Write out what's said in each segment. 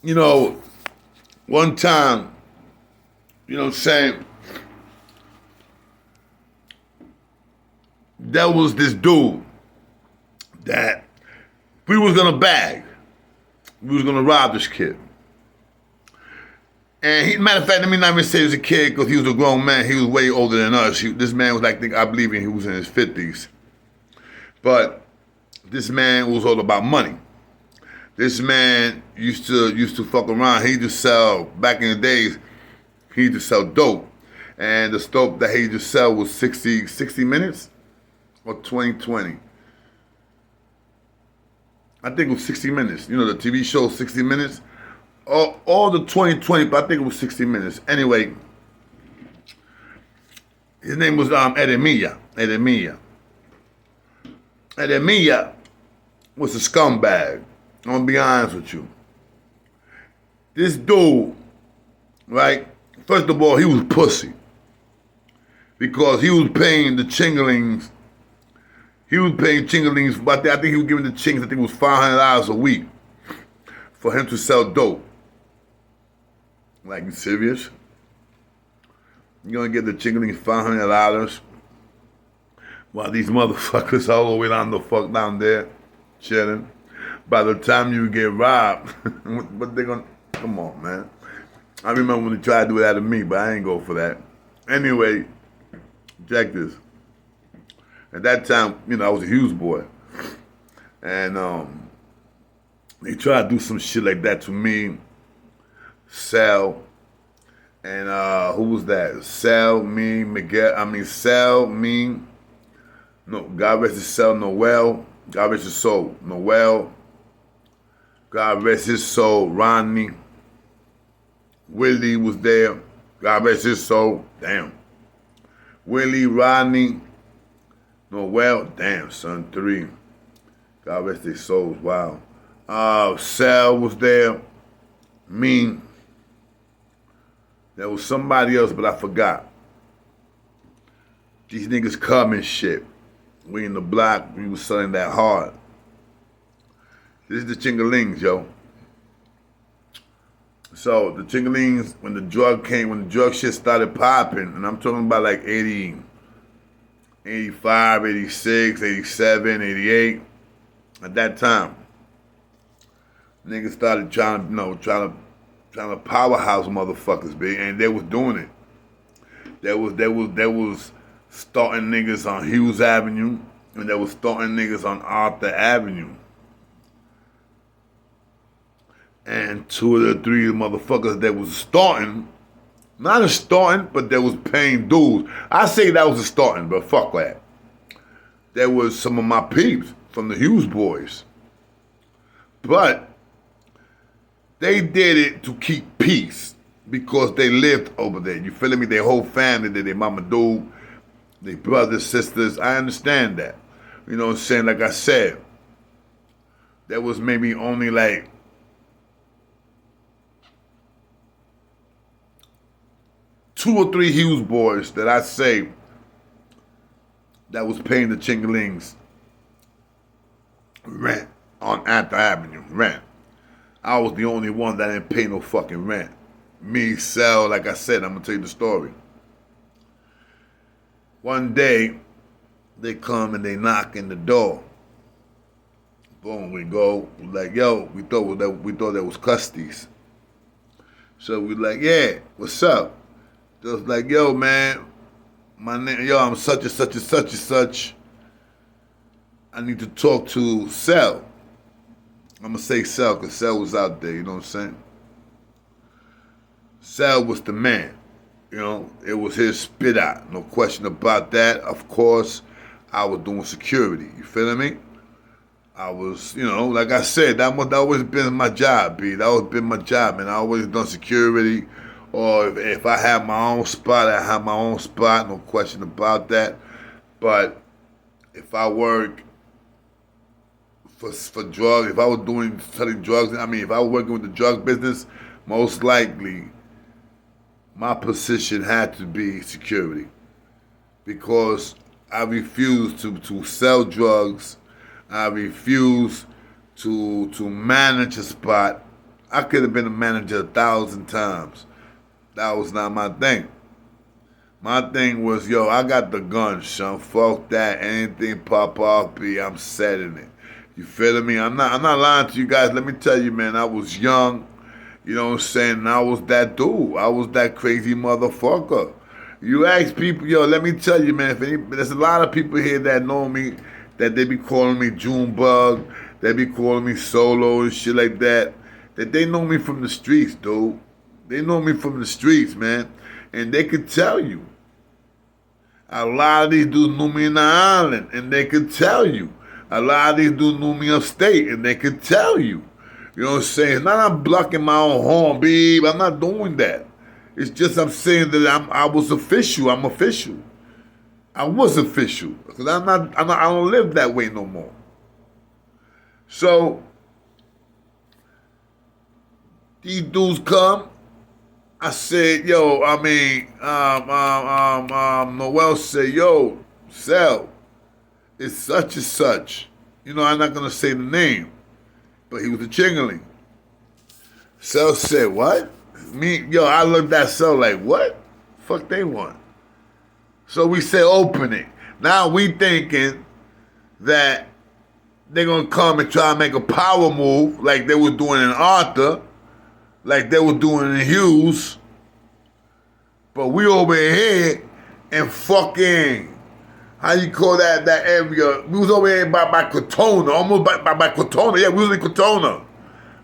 you know, one time, you know what I'm saying, there was this dude that we was gonna bag. We was gonna rob this kid. And matter of fact, let me not even say he was a kid because he was a grown man. He was way older than us. This man was like, I believe he was in his 50s. But this man was all about money. This man used to fuck around. He used to sell, back in the days, he used to sell dope. And the dope that he used to sell was 60 minutes or 2020. I think it was 60 minutes. You know, the TV show 60 minutes. All the 2020, but I think it was 60 minutes. Anyway, his name was Edemia. Edemia was a scumbag. I'm gonna be honest with you. This dude, right? First of all, he was pussy because he was paying the Chingalings. He was paying Chingalings, but I think he was giving the Chings, I think it was $500 a week for him to sell dope. Like, you serious? You're gonna give the Chingalings $500 while these motherfuckers all the way down there chilling? By the time you get robbed, but they're gonna, come on, man. I remember when they tried to do that to me, but I ain't go for that. Anyway, check this. At that time, you know, I was a Hughes boy. And they tried to do some shit like that to me. Sal, and who was that? Sal, me, Miguel, Sal, me, no, God rest his soul, Noel, God rest his soul, Noel, God rest his soul, Ronnie, Willie was there, God rest his soul, damn. Willie, Rodney, Noel, damn, son, 3. God rest their souls, wow. Sal was there, me. There was somebody else, but I forgot. These niggas come and shit. We in the block, we was selling that hard. This is the Chingalings, yo. So the Chingalings, when the drug shit started popping, and I'm talking about like 80, 85, 86, 87, 88, at that time, niggas started trying to powerhouse motherfuckers, big, and they was doing it. There was starting niggas on Hughes Avenue, and they was starting niggas on Arthur Avenue. And 2 of the 3 motherfuckers that was starting, not a starting, but they was paying dues. I say that was a starting, but fuck that. There was some of my peeps from the Hughes boys. But they did it to keep peace because they lived over there. You feeling me? Their whole family, their mama dude, their brothers, sisters. I understand that. You know what I'm saying? Like I said, there was maybe only like 2 or 3 Hughes boys that I say that was paying the Chingalings rent on Arthur Avenue, rent. I was the only one that didn't pay no fucking rent. Me, Sal, like I said, I'm gonna tell you the story. One day, they come and they knock in the door. Boom, we go, we're like, yo, we thought that was Custies. So we like, yeah, what's up? They was like, yo, man, my name, yo, I'm such and such and such and such. I need to talk to Sal. I'm gonna say Sal because Sal was out there, you know what I'm saying? Sal was the man, you know, it was his spit out, no question about that. Of course, I was doing security, you feeling me? I was, you know, like I said, that always been my job, B. That always been my job, man. I always done security, or if I have my own spot, I have my own spot, no question about that. But if I work for drugs, if I was selling drugs, if I was working with the drug business, most likely my position had to be security because I refuse to sell drugs. I refuse to manage a spot. I could have been a manager 1,000 times. That was not my thing. My thing was, yo, I got the gun, son. Fuck that. Anything pop off, I'm setting it. You feeling me? I'm not lying to you guys. Let me tell you, man, I was young. You know what I'm saying? I was that dude. I was that crazy motherfucker. You ask people, yo, let me tell you, man, there's a lot of people here that know me, that they be calling me Junebug, they be calling me Solo and shit like that, that they know me from the streets, dude. They know me from the streets, man. And they could tell you. A lot of these dudes knew me in the island, and they could tell you. A lot of these dudes knew me upstate, and they could tell you. You know what I'm saying? It's not I'm blocking my own horn, babe. I'm not doing that. It's just I'm saying that I was official. I'm official. I was official because I don't live that way no more. So these dudes come. I said, yo, Noel said, yo, Sel, it's such and such. You know, I'm not gonna say the name, but he was a Chingaling. Sel said, what? I looked at Sel like, what? Fuck they want. So we said, open it. Now we thinking that they're gonna come and try to make a power move like they were doing in Arthur, like they were doing in Hughes. But we over here in fucking, how you call that area? We was over here by Cortona, almost by Cortona. Yeah, we was in Cortona.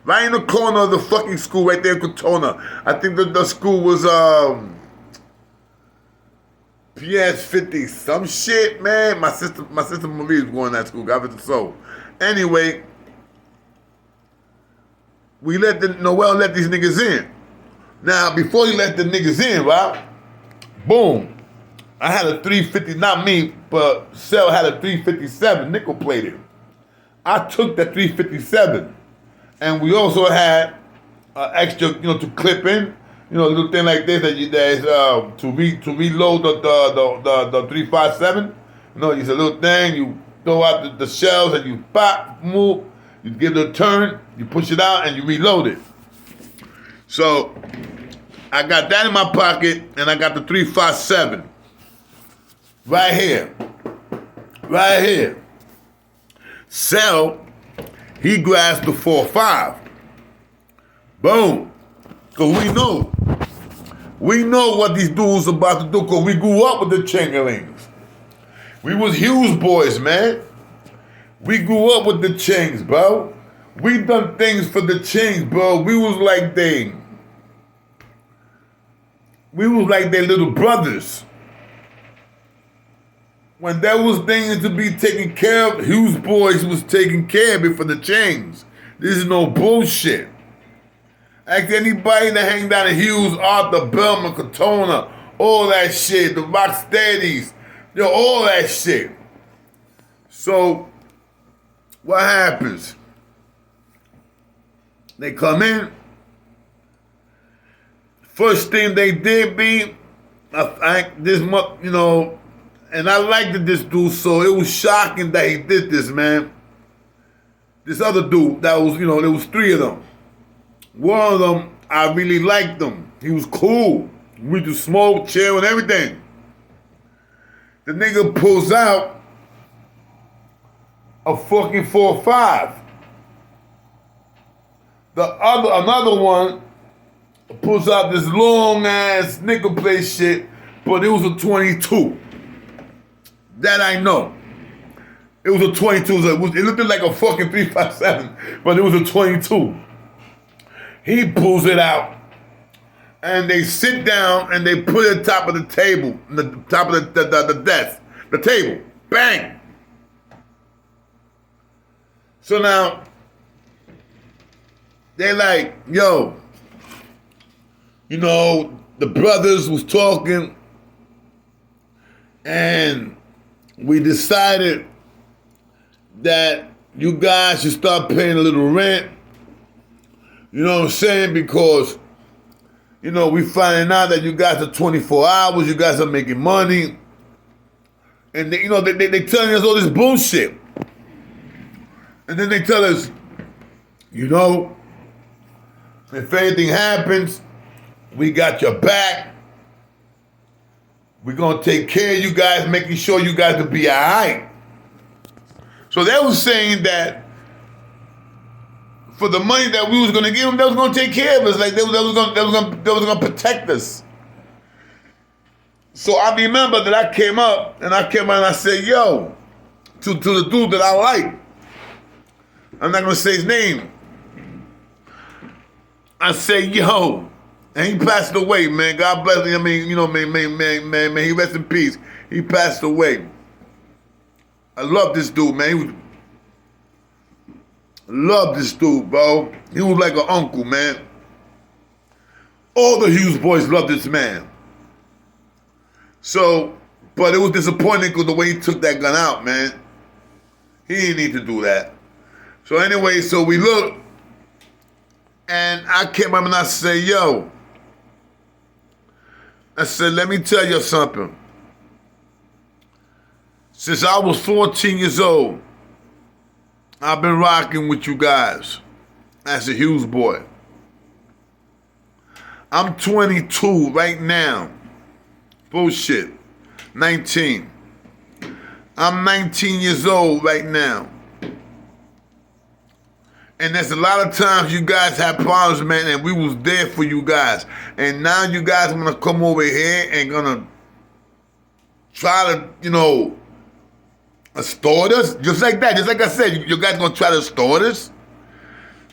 Right in the corner of the fucking school, right there in Cortona. I think the school was PS 50 some shit, man. My sister Marie was going to that school. God rest her soul. Anyway, Noel let these niggas in. Now, before he let the niggas in, right? Boom. I had a 350, not me, but Sel had a 357 nickel plated. I took that 357. And we also had extra, to clip in, a little thing like this to reload the 357. It's a little thing. You throw out the shells and you pop, move. You give it a turn. You push it out and you reload it. So I got that in my pocket and I got the 357 right here. Sel, he grasped the 4.5. Boom. Because we know what these dudes about to do because we grew up with the Chingalings. We was Hughes boys, man. We grew up with the Chings, bro. We done things for the Chings, bro. We was like their little brothers. When there was things to be taken care of, Hughes boys was taking care of it for the Chings. This is no bullshit. Ask anybody that hang down in Hughes, Arthur, Belmont, Cortona, all that shit, the Rocksteadies, all that shit. So, what happens? They come in. First thing they did and I liked this dude, so it was shocking that he did this, man. This other dude, there was three of them. One of them, I really liked him. He was cool. We just smoke, chill, and everything. The nigga pulls out a fucking 4.5. Another one pulls out this long ass nickel plate shit, but it was a 22. That I know. It was a 22. It looked like a fucking 357, but it was a 22. He pulls it out, and they sit down and they put it on top of the table, the top of the desk, the table. Bang. So now they're like, yo, the brothers was talking, and we decided that you guys should start paying a little rent. You know what I'm saying? Because, we finding out that you guys are 24 hours, you guys are making money. And, they telling us all this bullshit. And then they tell us, If anything happens, we got your back. We're going to take care of you guys, making sure you guys will be all right. So they was saying that for the money that we was going to give them, they was going to take care of us. Like they was going to protect us. So I remember that I came up and I said, yo, to the dude that I like. I'm not going to say his name. I said, yo, and he passed away, man. God bless him. I mean, you know, man, he rest in peace. He passed away. I love this dude, man. Love this dude, bro. He was like an uncle, man. All the Hughes boys love this man. So, but it was disappointing because the way he took that gun out, man. He didn't need to do that. So anyway, so we looked, and I came up and I said, yo, I said, let me tell you something. Since I was 14 years old, I've been rocking with you guys as a Hughes boy. I'm 22 right now. Bullshit. 19. I'm 19 years old right now. And there's a lot of times you guys have problems, man, and we was there for you guys. And now you guys want to come over here and gonna try to, you know, extort us? Just like that. Just like I said, you guys gonna try to extort us?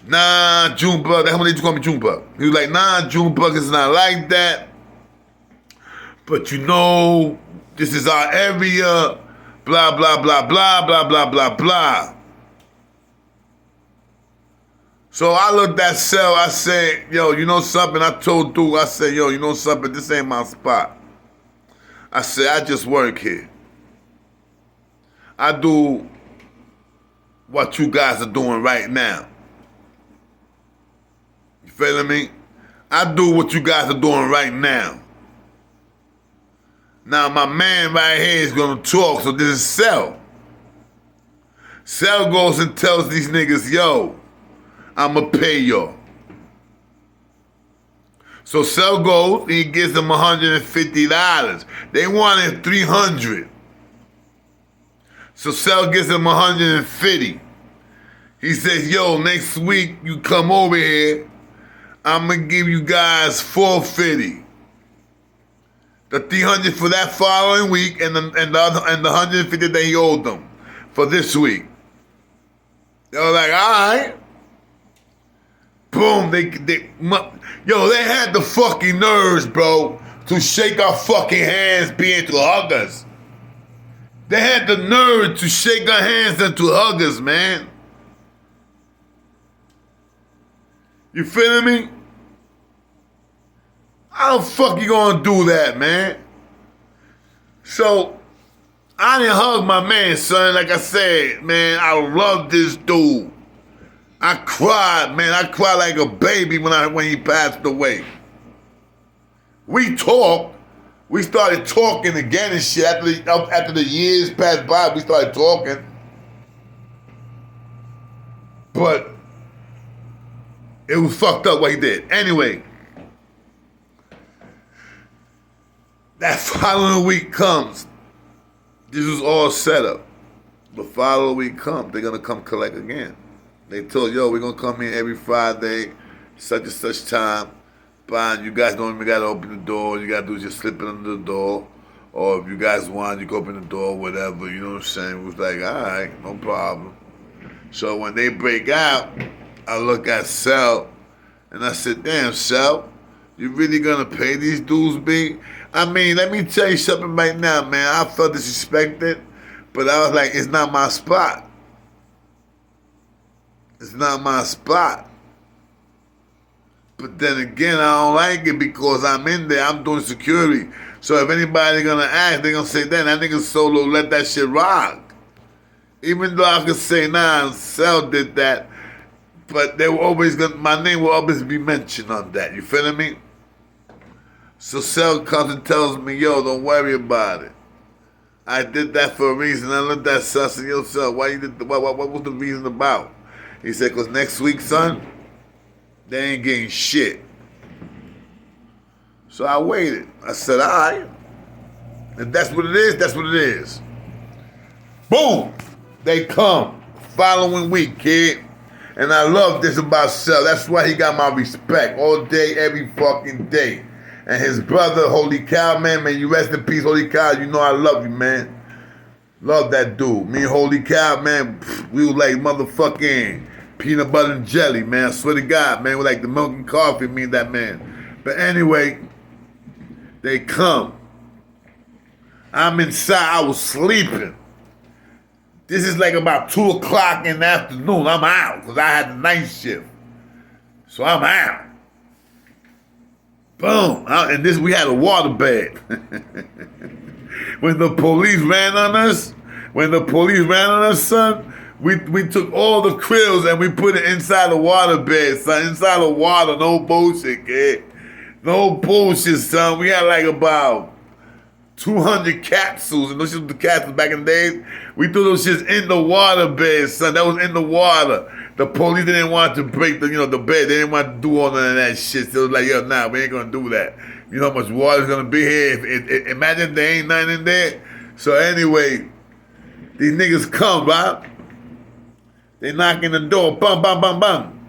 Nah, Junebug. That's when they just call me Junebug. He was like, nah, Junebug is not like that. But you know, this is our area, blah, blah, blah, blah, blah, blah, blah, blah. So I looked at Cell, I said, yo, you know something? I told dude, I said, yo, you know something? This ain't my spot. I said, I just work here. I do what you guys are doing right now. You feeling me? I do what you guys are doing right now. Now my man right here is gonna talk, so this is Cell. Cell goes and tells these niggas, yo, I'ma pay y'all. So Cell goes, he gives them $150. They wanted $300. So Cell gives them $150. He says, yo, next week you come over here, I'ma give you guys $450. The $300 for that following week, and the $150 that he owed them for this week. They were like, all right. Boom, they had the fucking nerves, bro, to shake our fucking hands, being to hug us. They had the nerve to shake our hands and to hug us, man. You feeling me? How the fuck you gonna do that, man? So, I didn't hug my man, son. Like I said, man, I love this dude. I cried, man. I cried like a baby when he passed away. We talked. We started talking again and shit. After the years passed by, we started talking. But it was fucked up what he did. Anyway, that following week comes. This was all set up. The following week comes. They're going to come collect again. They told, yo, we're going to come here every Friday, such and such time. Fine, you guys don't even got to open the door. You got to do is just slip it under the door. Or if you guys want, you can open the door, whatever. You know what I'm saying? It was like, all right, no problem. So when they break out, I look at Cell, and I said, damn, Cell, you really going to pay these dudes, B? I mean, let me tell you something right now, man. I felt disrespected, but I was like, it's not my spot. It's not my spot. But then again, I don't like it because I'm in there. I'm doing security. So if anybody gonna ask, they gonna say, damn, that nigga Solo let that shit rock. Even though I could say, nah, Cell did that, but they were always my name will always be mentioned on that. You feeling me? So Cell comes and tells me, yo, don't worry about it. I did that for a reason. I looked at Cell and said, yo, Cell, why you did what was the reason about? He said, because next week, son, They ain't getting shit. So I waited. I said, all right. If that's what it is, that's what it is. Boom! They come. Following week, kid. And I love this about Cell. That's why he got my respect all day, every fucking day. And his brother, Holy Cow, man, you rest in peace, Holy Cow. You know I love you, man. Love that dude. Me and Holy Cow, man, we were like motherfucking peanut butter and jelly, man. I swear to God, man. We like the milk and coffee, me and that man. But anyway, they come. I'm inside. I was sleeping. This is like about 2 o'clock in the afternoon. I'm out because I had the night shift. So I'm out. Boom. And we had a water bed. When the police ran on us, son, we took all the krills and we put it inside the water bed, son. Inside the water, no bullshit, kid. No bullshit, son. We had like about 200 capsules, and those shit was the capsules back in the days. We threw those shits in the water bed, son. That was in the water. The police didn't want to break the bed. They didn't want to do all of that shit. So it was like, yo, nah, we ain't gonna do that. You know how much water's gonna be here? Imagine there ain't nothing in there. So anyway, these niggas come, right? They knock in the door, bum, bum, bum, bum.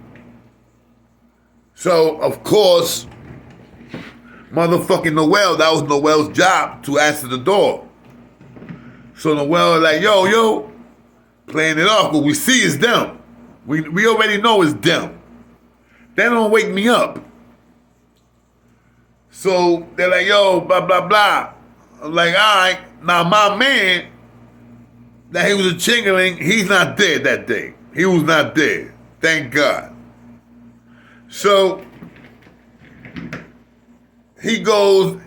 So, of course, motherfucking Noel, that was Noel's job to answer the door. So Noel was like, yo, playing it off, but we see it's them. We already know it's them. They don't wake me up. So they're like, yo, blah, blah, blah. I'm like, all right. Now my man, that he was a chingaling, he's not there that day. He was not there. Thank God. So he goes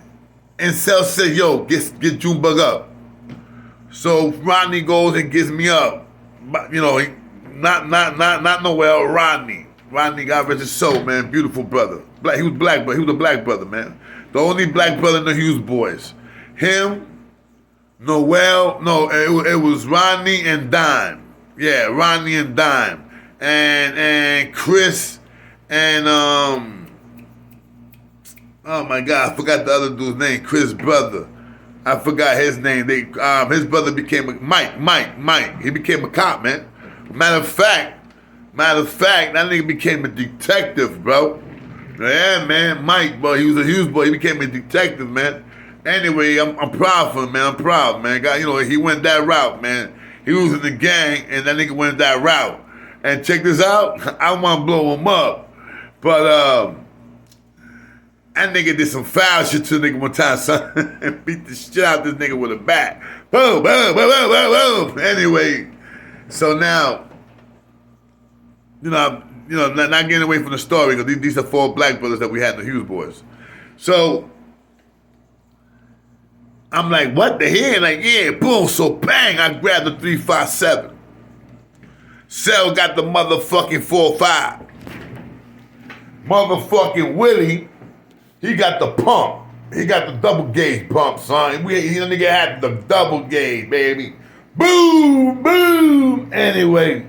and Cell says, yo, get Junebug up. So Rodney goes and gets me up. You know, not Noel, Rodney. Rodney, God rest his soul, man. Beautiful brother. He was black, but he was a black brother, man. The only black brother in the Hughes boys. Him, Noel, no, it was Rodney and Dime. Yeah, Rodney and Dime. And Chris and oh my God, I forgot the other dude's name, Chris' brother. I forgot his name. His brother became Mike. He became a cop, man. Matter of fact, that nigga became a detective, bro. Yeah, man, Mike, bro. He was a Hughes boy. He became a detective, man. Anyway, I'm proud for him, man. I'm proud, man. God, he went that route, man. He was in the gang, and that nigga went that route. And check this out. I want to blow him up, but that nigga did some foul shit to the nigga one time, son. And beat the shit out this nigga with a bat. Boom, boom, boom, boom, boom, boom. Anyway, so now, not getting away from the story, because these are 4 black brothers that we had in the Hughes boys. So I'm like, what the hell? Like, yeah, boom. So bang, I grabbed the 357. Cell got the motherfucking 4.5. Motherfucking Willie, he got the pump. He got the double gauge pump, son. He nigga had the double gauge, baby. Boom, boom. Anyway,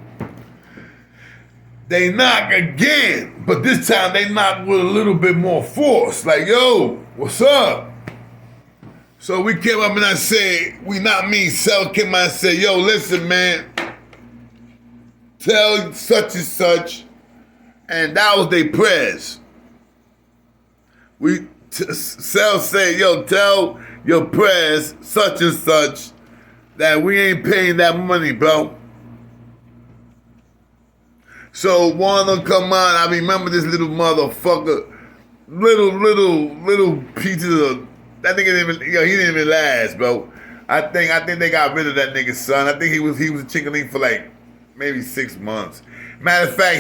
they knock again, but this time they knock with a little bit more force. Like, yo, what's up? So we came up and I said, Cell came out and said, yo, listen, man, tell such and such, and that was their prayers. Cell said, yo, tell your prayers, such and such, that we ain't paying that money, bro. So one of them come on, I remember this little motherfucker, little pieces of, that nigga didn't even, he didn't even last, bro. I think they got rid of that nigga, son. I think he was a chingaling for like maybe 6 months. Matter of fact,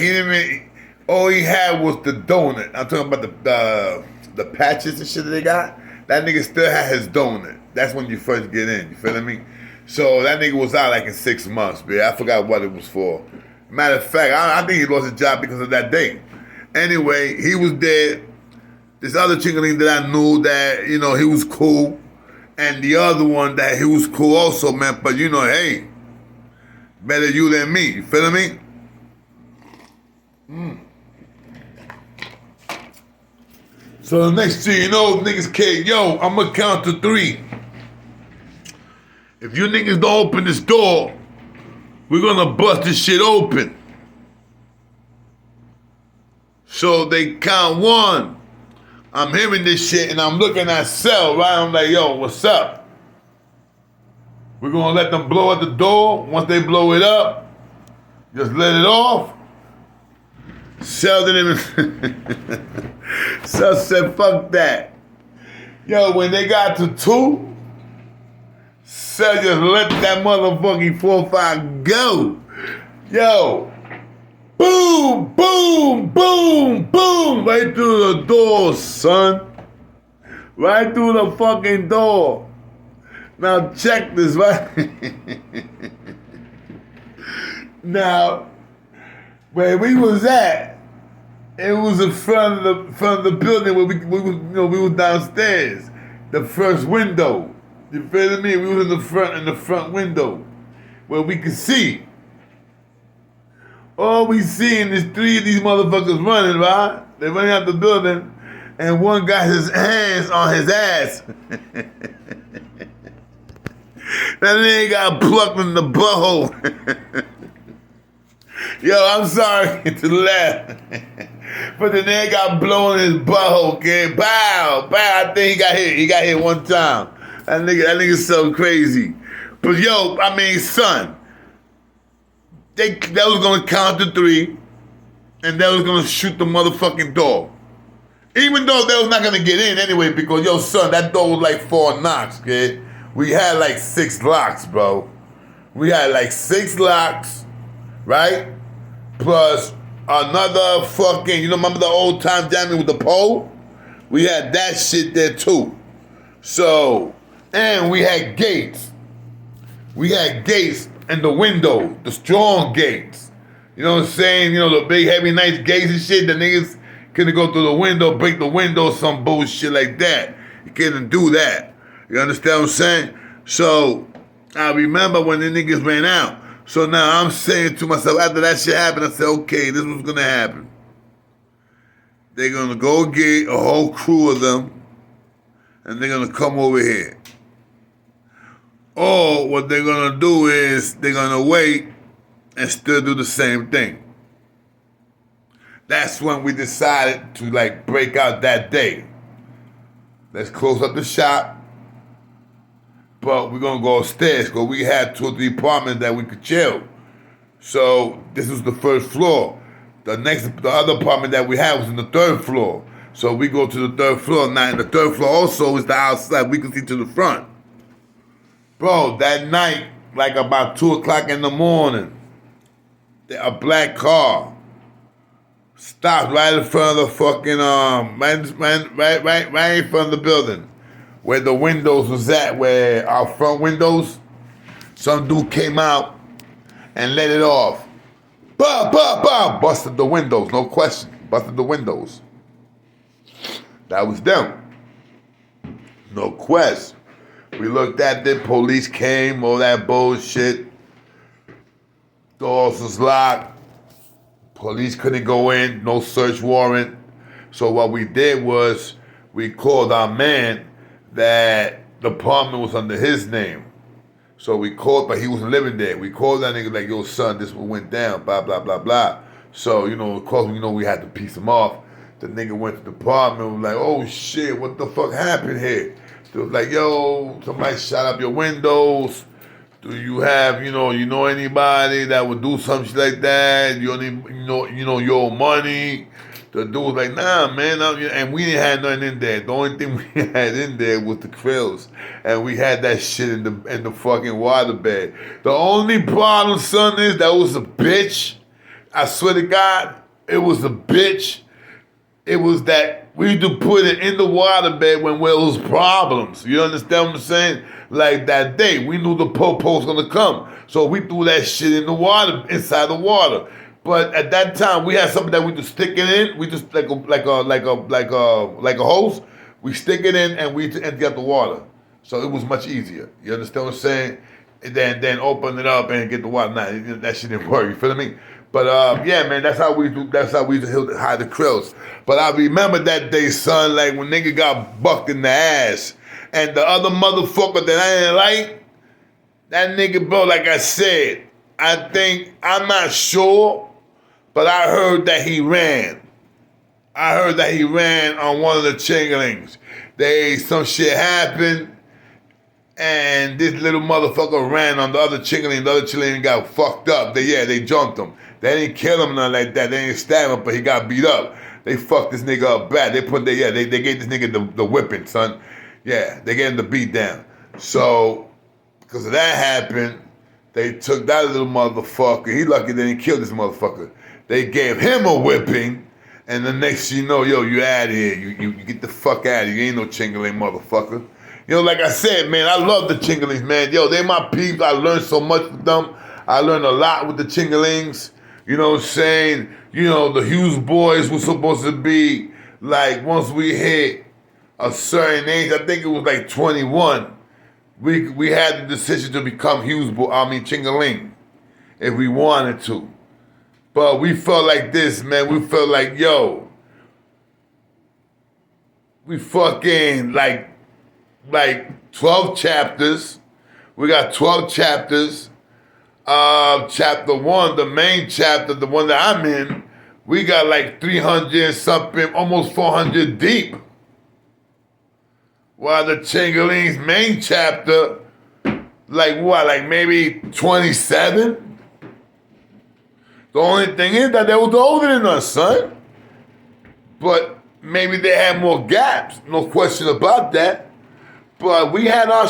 all he had was the donut. I'm talking about the patches and shit that they got. That nigga still had his donut. That's when you first get in, you feeling me? So that nigga was out like in 6 months, man. I forgot what it was for. Matter of fact, I think he lost his job because of that date. Anyway, he was dead. This other chingaling that I knew that, he was cool. And the other one that he was cool also, man. But hey, better you than me. You feeling me? So the next thing you know, niggas came, yo, I'm gonna count to 3. If you niggas don't open this door, we're gonna bust this shit open. So they count 1. I'm hearing this shit and I'm looking at Cell, right? I'm like, yo, what's up? We're gonna let them blow at the door. Once they blow it up, just let it off. Cell didn't even... Cell said, fuck that. Yo, when they got to 2, Cell just let that motherfucking 4-5 go. Yo. Boom, boom, boom, boom. Right through the door, son. Right through the fucking door. Now check this, right? Now, where we was at, it was in front of the building where we was downstairs. The first window. You feel me? We was in the front window where we could see. All we seeing is 3 of these motherfuckers running, right? They running out the building, and one got his hands on his ass. That nigga got plucked in the butthole. Yo, I'm sorry to laugh. But the nigga got blown in his butthole, kid. Bow, bow. I think he got hit. He got hit one time. That nigga's so crazy. But yo, I mean, son, they was gonna count to 3, and they was gonna shoot the motherfucking door. Even though they was not gonna get in anyway, because yo, son, that door was like 4 knocks, kid. We had like 6 locks, bro. We had like 6 locks, right? Plus another fucking, you know, remember the old time jamming with the pole? We had that shit there too. So, and we had gates. We had gates in the window, the strong gates. You know what I'm saying? You know, the big, heavy, nice gates and shit. The niggas couldn't go through the window, break the window, some bullshit like that. You couldn't do that. You understand what I'm saying? So, I remember when the niggas ran out. So now I'm saying to myself, after that shit happened, I said, okay, this was gonna happen. They're gonna go get a whole crew of them, and they're gonna come over here. Or what they're gonna do is they're gonna wait and still do the same thing. That's when we decided to like break out that day. Let's close up the shop, but we're gonna go upstairs because we had 2 or 3 apartments that we could chill. So this was the first floor. The other apartment that we had was in the 3rd floor. So we go to the 3rd floor. Now in the 3rd floor also is the outside. We can see to the front. Bro, that night, like about 2 o'clock in the morning, a black car stopped right in front of the fucking right in front of the building where the windows was at, where our front windows. Some dude came out and let it off. Bah, bah, bah, busted the windows, no question. Busted the windows. That was them. No question. We looked at it, police came, all that bullshit. Doors was locked. Police couldn't go in, no search warrant. So what we did was we called our man that the apartment was under his name. So we called, but he wasn't living there. We called that nigga like, yo, son, this what went down, blah, blah, blah, blah. So, you know, of course, you know, we had to piece him off. The nigga went to the apartment, was like, oh shit, what the fuck happened here? They was like, yo, somebody shot up your windows. Do you have, you know anybody that would do some shit like that? You know your money. The dude was like, nah, man, and we didn't have nothing in there. The only thing we had in there was the krills, and we had that shit in the fucking waterbed. The only problem, son, is that was a bitch. I swear to God, it was a bitch. It was that we had to put it in the waterbed when there was problems. You understand what I'm saying? Like that day, we knew the po-po was gonna come, so we threw that shit in the water, inside the water. But at that time, we had something that we just stick it in. We just like a hose. We stick it in and we empty out the water. So it was much easier. You understand what I'm saying? And then open it up and get the water. Nah, that shit didn't work. You feel me? But yeah, man, that's how we do. That's how we used to hide the krills. But I remember that day, son, like when nigga got bucked in the ass, and the other motherfucker that I didn't like, that nigga, bro. Like I said, I'm not sure, but I heard that he ran. I heard that he ran on one of the Chingalings. Some shit happened. And this little motherfucker ran on the other Chingaling. The other Chingaling got fucked up. They jumped him. They didn't kill him, nothing like that. They didn't stab him, but he got beat up. They fucked this nigga up bad. They gave this nigga the whipping, son. Yeah, they gave him the beat down. So, because of that happened, they took that little motherfucker. He lucky they didn't kill this motherfucker. They gave him a whipping, and the next thing you know, yo, you out of here. You get the fuck out of here. You ain't no Chingaling motherfucker. You know, like I said, man, I love the Chingalings, man. Yo, they my peeps. I learned so much with them. I learned a lot with the Chingalings. You know what I'm saying? You know, the Hughes boys were supposed to be, like, once we hit a certain age, I think it was like 21, we had the decision to become Chingaling, if we wanted to. But we felt like this, man. We felt like, yo, we fucking, like 12 chapters. We got 12 chapters. Chapter 1, the main chapter, the one that I'm in, we got like 300 something, almost 400 deep. While the Chingaling's main chapter, like maybe 27? The only thing is that they was older than us, son. But maybe they had more gaps, no question about that. But we had our